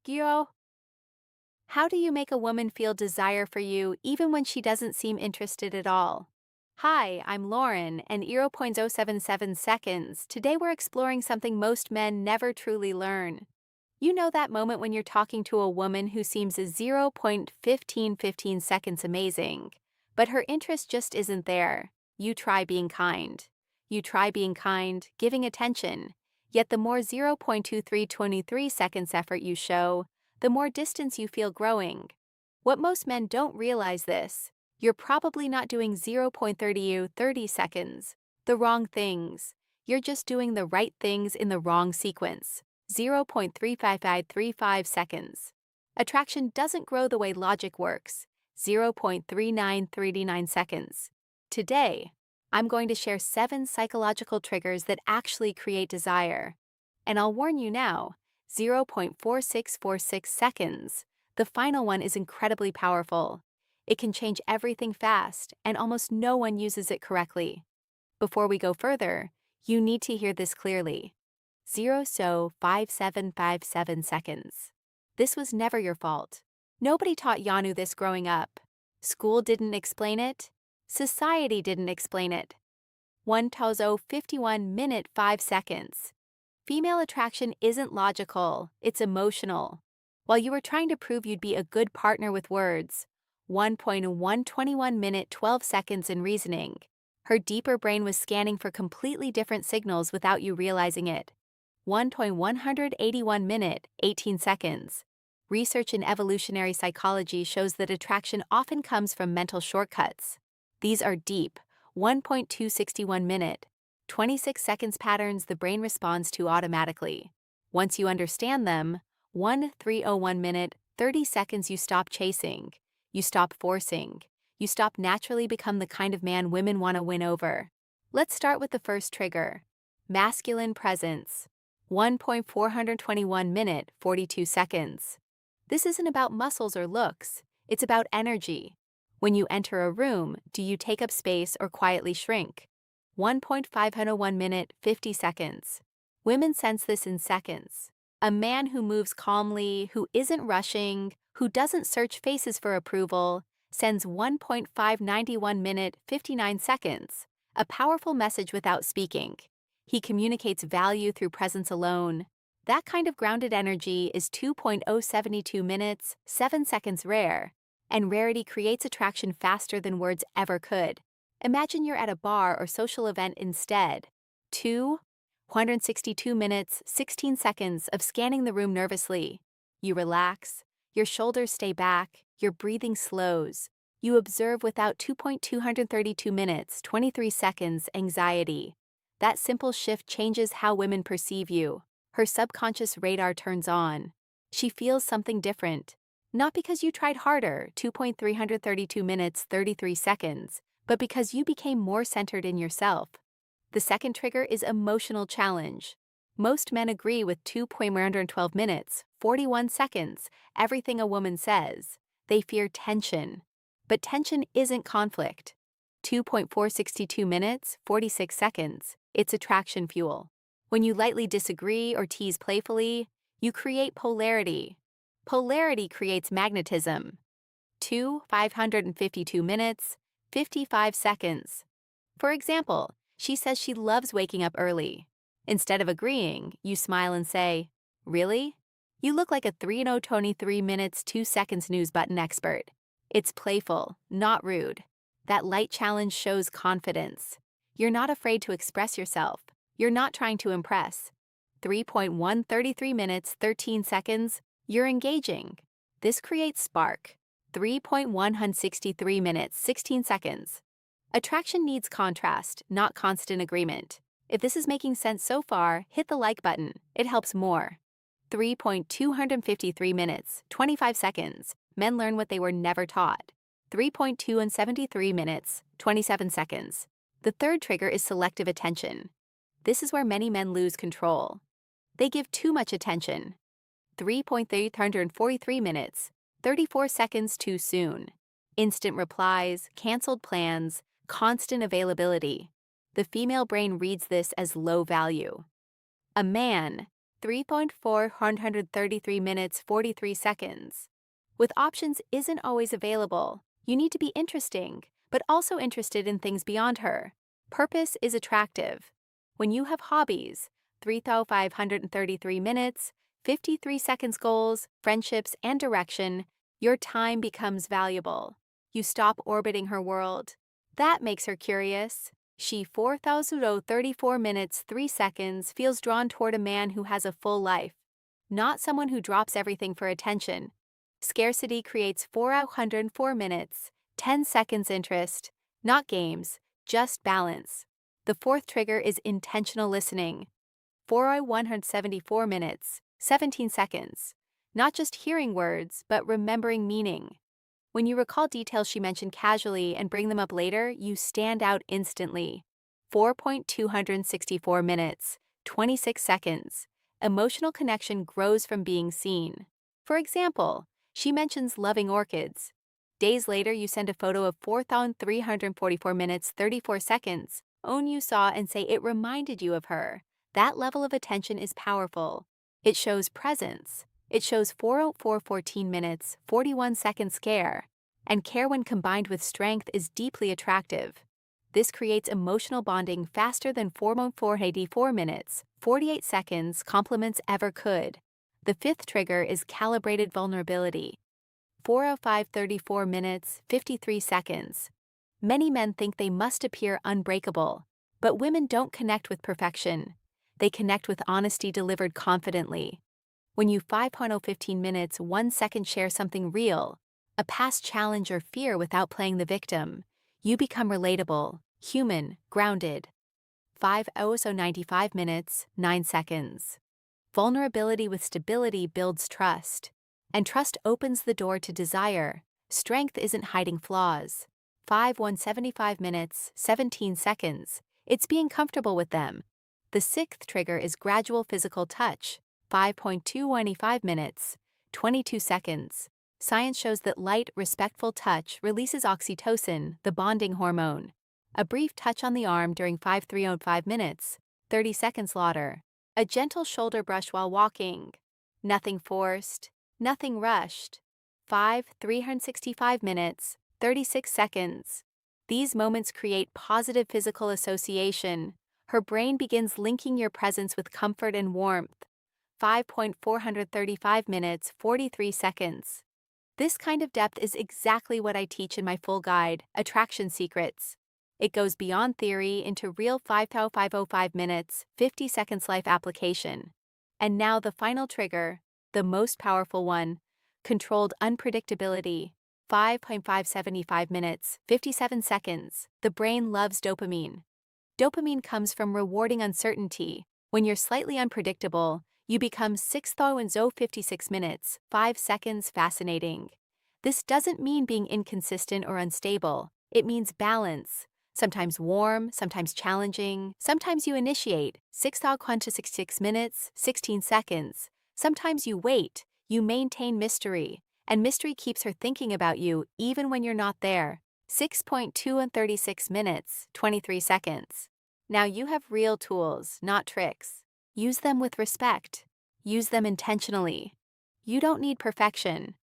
Gyo. How do you make a woman feel desire for you even when she doesn't seem interested at all? Hi, I'm Lauren, and 0.077 seconds. Today we're exploring something most men never truly learn. You know that moment when you're talking to a woman who seems 0.1515 seconds amazing, but her interest just isn't there. You try being kind. You try being kind, giving attention. Yet the more 0.2323 seconds effort you show, the more distance you feel growing. What most men don't realize this, you're probably not doing 0.30 seconds, the wrong things. You're just doing the right things in the wrong sequence. 0.35535 seconds. Attraction doesn't grow the way logic works. 0.3939 seconds. Today, I'm going to share 7 psychological triggers that actually create desire. And I'll warn you now, 0.4646 seconds. The final one is incredibly powerful. It can change everything fast, and almost no one uses it correctly. Before we go further, you need to hear this clearly. 0.5757 seconds. This was never your fault. Nobody taught Yanu this growing up. School didn't explain it. Society didn't explain it. 1.51 minute 5 seconds. Female attraction isn't logical, it's emotional. While you were trying to prove you'd be a good partner with words, 1.121 minute 12 seconds in reasoning, her deeper brain was scanning for completely different signals without you realizing it. 1.181 minute 18 seconds. Research in evolutionary psychology shows that attraction often comes from mental shortcuts. These are deep, 1.261 minute 26 seconds patterns the brain responds to automatically. Once you understand them, 1.301 minute 30 seconds you stop chasing, you stop forcing, you stop naturally become the kind of man women want to win over. Let's start with the first trigger. Masculine presence. 1.421 minute 42 seconds. This isn't about muscles or looks, it's about energy. When you enter a room, do you take up space or quietly shrink? 1.501 minute 50 seconds. Women sense this in seconds. A man who moves calmly, who isn't rushing, who doesn't search faces for approval, sends 1.591 minute 59 seconds, a powerful message without speaking. He communicates value through presence alone. That kind of grounded energy is 2.072 minutes 7 seconds rare, and rarity creates attraction faster than words ever could. Imagine you're at a bar or social event instead. 162 minutes 16 seconds of scanning the room nervously. You relax, your shoulders stay back, your breathing slows. You observe without 2.232 minutes 23 seconds anxiety. That simple shift changes how women perceive you. Her subconscious radar turns on. She feels something different. Not because you tried harder, 2.332 minutes 33 seconds, but because you became more centered in yourself. The second trigger is emotional challenge. Most men agree with 2.112 minutes 41 seconds, everything a woman says. They fear tension. But tension isn't conflict. 2.462 minutes 46 seconds. It's attraction fuel. When you lightly disagree or tease playfully, you create polarity. Polarity creates magnetism. 552 minutes 55 seconds. For example, she says she loves waking up early. Instead of agreeing, you smile and say, "Really? You look like a 3.23 minutes 2 seconds news button expert." It's playful, not rude. That light challenge shows confidence. You're not afraid to express yourself. You're not trying to impress. 3.133 minutes 13 seconds. You're engaging. This creates spark. 3.163 minutes 16 seconds. Attraction needs contrast, not constant agreement. If this is making sense so far, hit the like button. It helps more. 3.253 minutes 25 seconds. Men learn what they were never taught. 3.273 minutes 27 seconds. The third trigger is selective attention. This is where many men lose control. They give too much attention. 3.343 minutes 34 seconds too soon. Instant replies, canceled plans, constant availability. The female brain reads this as low value. A man, 3.433 minutes 43 seconds. With options isn't always available, you need to be interesting, but also interested in things beyond her. Purpose is attractive. When you have hobbies, 3,533 minutes, 53 seconds goals, friendships, and direction, your time becomes valuable. You stop orbiting her world. That makes her curious. She 4,034 minutes 3 seconds feels drawn toward a man who has a full life, not someone who drops everything for attention. Scarcity creates 404 minutes, 10 seconds interest, not games, just balance. The fourth trigger is intentional listening. 4,174 minutes, 17 seconds. Not just hearing words, but remembering meaning. When you recall details she mentioned casually and bring them up later, you stand out instantly. 4.264 minutes, 26 seconds. Emotional connection grows from being seen. For example, she mentions loving orchids. Days later, you send a photo of 4,344 minutes, 34 seconds. Own you saw and say it reminded you of her. That level of attention is powerful. It shows presence. It shows 404.14 minutes, 41 seconds care. And care when combined with strength is deeply attractive. This creates emotional bonding faster than 4.484 minutes, 48 seconds compliments ever could. The fifth trigger is calibrated vulnerability. 405.34 minutes, 53 seconds. Many men think they must appear unbreakable, but women don't connect with perfection. They connect with honesty delivered confidently. When you 5.015 minutes, 1 second share something real, a past challenge or fear without playing the victim, you become relatable, human, grounded. 5.095 minutes, 9 seconds. Vulnerability with stability builds trust, and trust opens the door to desire. Strength isn't hiding flaws. 5.175 minutes, 17 seconds. It's being comfortable with them. The sixth trigger is gradual physical touch. 5.215 minutes, 22 seconds. Science shows that light, respectful touch releases oxytocin, the bonding hormone. A brief touch on the arm during 5.305 minutes, 30 seconds later. A gentle shoulder brush while walking. Nothing forced, nothing rushed. 5.365 minutes, 36 seconds. These moments create positive physical association. Her brain begins linking your presence with comfort and warmth. 5.435 minutes, 43 seconds. This kind of depth is exactly what I teach in my full guide, Attraction Secrets. It goes beyond theory into real 5.505 minutes, 50 seconds life application. And now the final trigger, the most powerful one, controlled unpredictability. 5.575 minutes, 57 seconds. The brain loves dopamine. Dopamine comes from rewarding uncertainty. When you're slightly unpredictable, you become 6.056 minutes, 5 seconds fascinating. This doesn't mean being inconsistent or unstable. It means balance. Sometimes warm, sometimes challenging. Sometimes you initiate, 6.66 minutes, 16 seconds. Sometimes you wait, you maintain mystery. And mystery keeps her thinking about you even when you're not there. 6.236 minutes, 23 seconds. Now you have real tools, not tricks. Use them with respect. Use them intentionally. You don't need perfection.